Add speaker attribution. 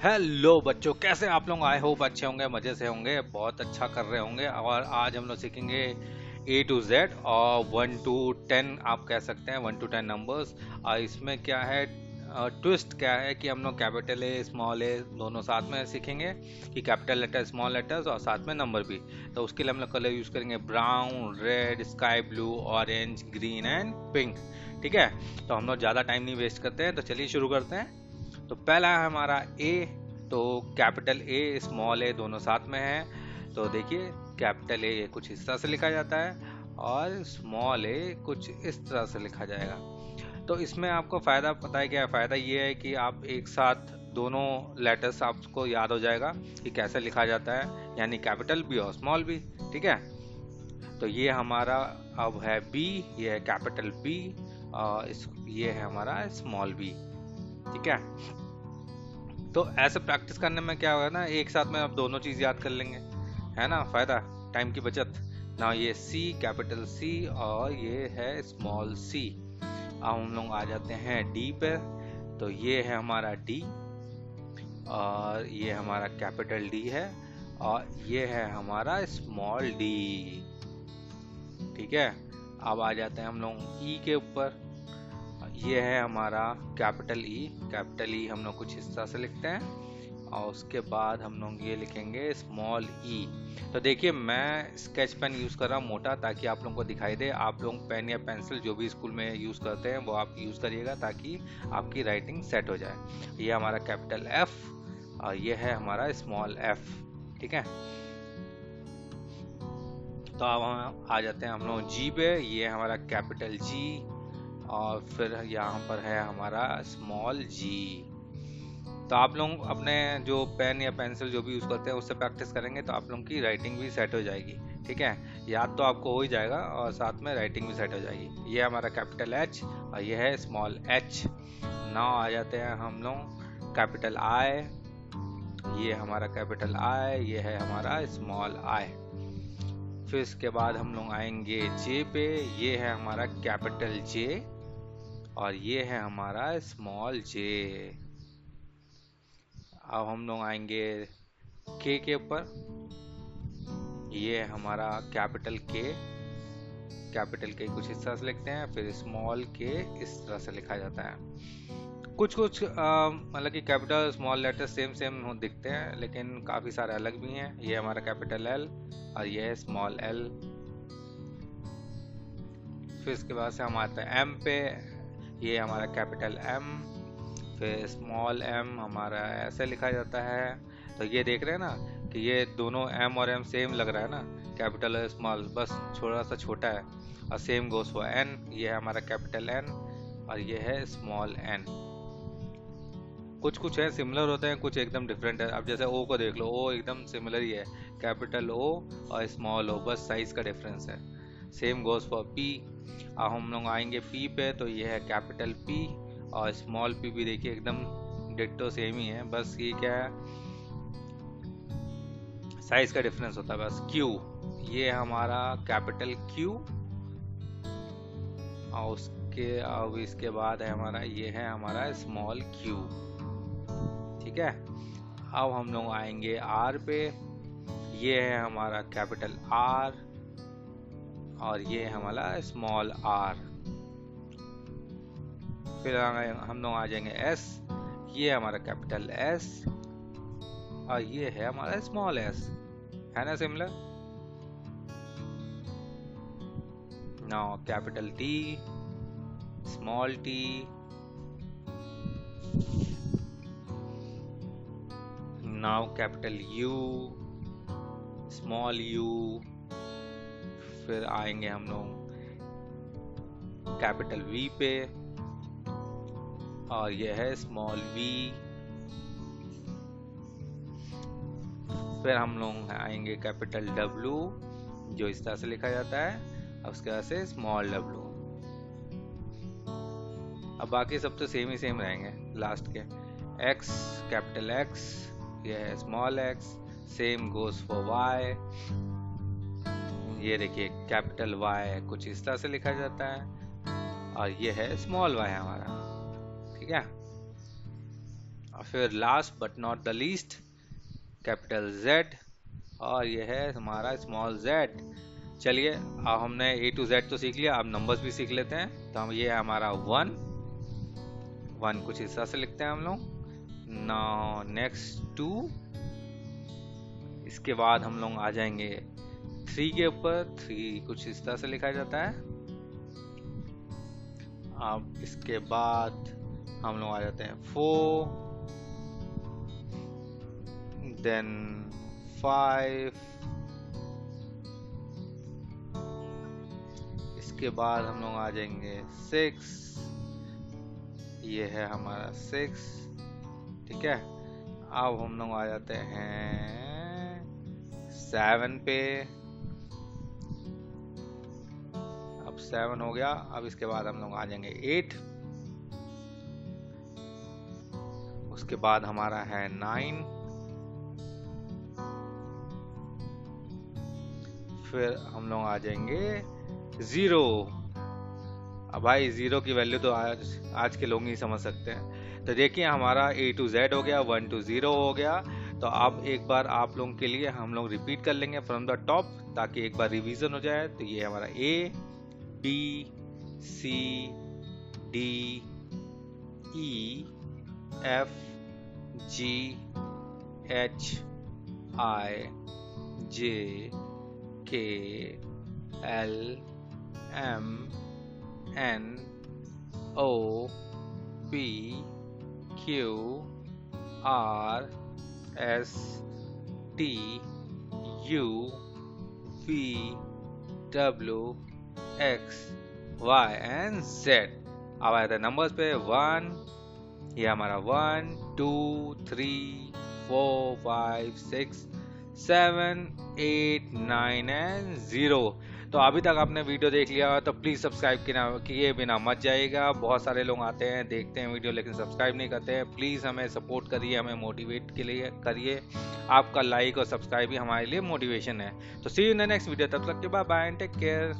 Speaker 1: Hello बच्चों, कैसे आप लोग? आई होप अच्छे होंगे, मज़े से होंगे, बहुत अच्छा कर रहे होंगे। और आज हम लोग सीखेंगे ए टू जेड और 1 to 10, आप कह सकते हैं 1 to 10 नंबर्स। और इसमें क्या है, ट्विस्ट क्या है कि हम लोग कैपिटल ए स्मॉल ए दोनों साथ में सीखेंगे, कि कैपिटल लेटर स्मॉल लेटर्स और साथ में नंबर भी। तो उसके लिए हम लोग कलर यूज़ करेंगे brown, red, sky blue, orange, green and pink. ठीक है, तो हम लोग ज़्यादा टाइम नहीं वेस्ट करते हैं, तो चलिए शुरू करते हैं। तो पहला है हमारा ए। तो कैपिटल ए स्मॉल ए दोनों साथ में है। तो देखिए, कैपिटल ए कुछ इस तरह से लिखा जाता है और स्मॉल ए कुछ इस तरह से लिखा जाएगा। तो इसमें आपको फ़ायदा पता है क्या है? फ़ायदा ये है कि आप एक साथ दोनों लेटर्स आपको याद हो जाएगा कि कैसे लिखा जाता है, यानी कैपिटल बी और स्मॉल बी। ठीक है, तो ये हमारा अब है बी, ये है कैपिटल बी और ये है हमारा स्मॉल बी। ठीक है, तो ऐसे प्रैक्टिस करने में क्या होगा ना, एक साथ में आप दोनों चीज याद कर लेंगे, है ना? फायदा, टाइम की बचत ना। ये सी, कैपिटल सी और ये है स्मॉल सी। अब हम लोग आ जाते हैं डी पे। तो ये है हमारा डी और ये हमारा कैपिटल डी है और ये है हमारा स्मॉल डी। ठीक है, अब आ जाते हैं हम लोग ई के ऊपर। ये है हमारा कैपिटल ई। कैपिटल ई हम लोग कुछ इस तरह से लिखते हैं और उसके बाद हम लोग ये लिखेंगे स्मॉल ई। तो देखिए, मैं स्केच पेन यूज़ कर रहा हूँ मोटा, ताकि आप लोगों को दिखाई दे। आप लोग पेन या पेंसिल जो भी स्कूल में यूज़ करते हैं वो आप यूज़ करिएगा, ताकि आपकी राइटिंग सेट हो जाए। ये हमारा कैपिटल एफ और ये है हमारा स्मॉल एफ। ठीक है, तो अब हम आ जाते हैं हम लोग जी पे। ये हमारा कैपिटल जी और फिर यहाँ पर है हमारा स्मॉल जी। तो आप लोग अपने जो पेन या पेंसिल जो भी यूज़ करते हैं उससे प्रैक्टिस करेंगे तो आप लोगों की राइटिंग भी सेट हो जाएगी। ठीक है, याद तो आपको हो ही जाएगा और साथ में राइटिंग भी सेट हो जाएगी। ये हमारा कैपिटल एच और ये है स्मॉल एच। नाउ आ जाते हैं हम लोग कैपिटल आई। ये हमारा कैपिटल आई, ये है हमारा स्मॉल आई। फिर इसके बाद हम लोग आएंगे जे पे। ये है हमारा कैपिटल जे और ये है हमारा स्मॉल जे। अब हम लोग आएंगे के ऊपर। ये है हमारा कैपिटल के। कैपिटल के कुछ इस तरह से लिखते हैं, फिर स्मॉल के इस तरह से लिखा जाता है। कुछ कुछ मतलब कि capital small letter same same दिखते हैं, लेकिन काफ़ी सारे अलग भी हैं। ये हमारा कैपिटल एल और ये है स्मॉल एल। फिर इसके बाद से हम आते हैं एम पे। ये हमारा कैपिटल एम, फिर स्मॉल एम हमारा ऐसे लिखा जाता है। तो ये देख रहे हैं ना कि ये दोनों एम और एम सेम लग रहा है ना, कैपिटल और स्मॉल, बस थोड़ा सा छोटा है। और सेम गोस फॉर एन। ये है हमारा कैपिटल एन और ये है स्मॉल एन। कुछ कुछ है सिमिलर होते हैं, कुछ एकदम डिफरेंट है। अब जैसे ओ को देख लो, ओ एकदम सिमिलर ही है, कैपिटल ओ और स्मॉल ओ, बस साइज का डिफरेंस है। Same goes for P. अब हम लोग आएंगे पी पे। तो ये है कैपिटल पी और स्मॉल पी भी देखिए एकदम डिट्टो सेम ही है, बस ये क्या है, साइज का डिफरेंस होता है बस। क्यू, ये हमारा कैपिटल क्यू और उसके अब इसके बाद है हमारा, ये है हमारा स्मॉल क्यू। ठीक है, अब हम लोग आएंगे आर पे। ये है हमारा कैपिटल आर और ये है हमारा स्मॉल आर। फिर हम लोग आ जाएंगे एस। ये हमारा कैपिटल एस और ये है हमारा स्मॉल एस, है ना similar? Now capital T, small T, now capital you, small you. फिर आएंगे हम लोग कैपिटल वी पे और ये है स्मॉल वी। फिर हम लोग आएंगे कैपिटल डब्लू, जो इस तरह से लिखा जाता है, और उसके बाद से स्मॉल डब्लू। अब बाकी सब तो सेम ही सेम रहेंगे लास्ट के। एक्स, कैपिटल एक्स, ये है small X. Same goes for Y. ये देखिए कैपिटल वाई कुछ इस तरह से लिखा जाता है और ये है स्मॉल वाई हमारा। ठीक है, और फिर last but not the least capital Z, और ये है हमारा स्मॉल z। चलिए अब हमने A to Z तो सीख लिया, अब नंबर्स भी सीख लेते हैं। तो हम ये है हमारा 1 कुछ इस तरह से लिखते हैं हम लोग। नाउ नेक्स्ट 2, इसके बाद हम लोग आ जाएंगे 3 के ऊपर। 3 कुछ इस तरह से लिखा जाता है। अब इसके बाद हम लोग आ जाते हैं 4, देन 5, इसके बाद हम लोग आ जाएंगे 6, ये है हमारा 6, ठीक है। अब हम लोग आ जाते हैं 7 पे, अब 7 हो गया। अब इसके बाद हम लोग आ जाएंगे 8, उसके बाद हमारा है 9, फिर हम लोग आ जाएंगे 0। अब भाई 0 की वैल्यू तो आज के लोग नहीं समझ सकते हैं। तो देखिए हमारा A to Z हो गया, 1 to 0 हो गया। तो अब एक बार आप लोगों के लिए हम लोग रिपीट कर लेंगे फ्रॉम द टॉप, ताकि एक बार रिवीजन हो जाए। तो ये हमारा A, B, C, D, E, F, G, H, I, J, K, L, M, N, O, P, Q, R, S, T, U, V, W, X, Y and Z। अब आए थे नंबर्स पे 1, ये हमारा 1, 2, 3, 4, 5, 6, 7, 8, 9 एंड 0। तो अभी तक आपने वीडियो देख लिया तो प्लीज़ सब्सक्राइब किए बिना मत जाइएगा। बहुत सारे लोग आते हैं, देखते हैं वीडियो, लेकिन सब्सक्राइब नहीं करते हैं। प्लीज़ हमें सपोर्ट करिए, हमें मोटिवेट के लिए करिए। आपका लाइक और सब्सक्राइब ही हमारे लिए मोटिवेशन है। तो see you in the next video, तब तक के bye bye and take care.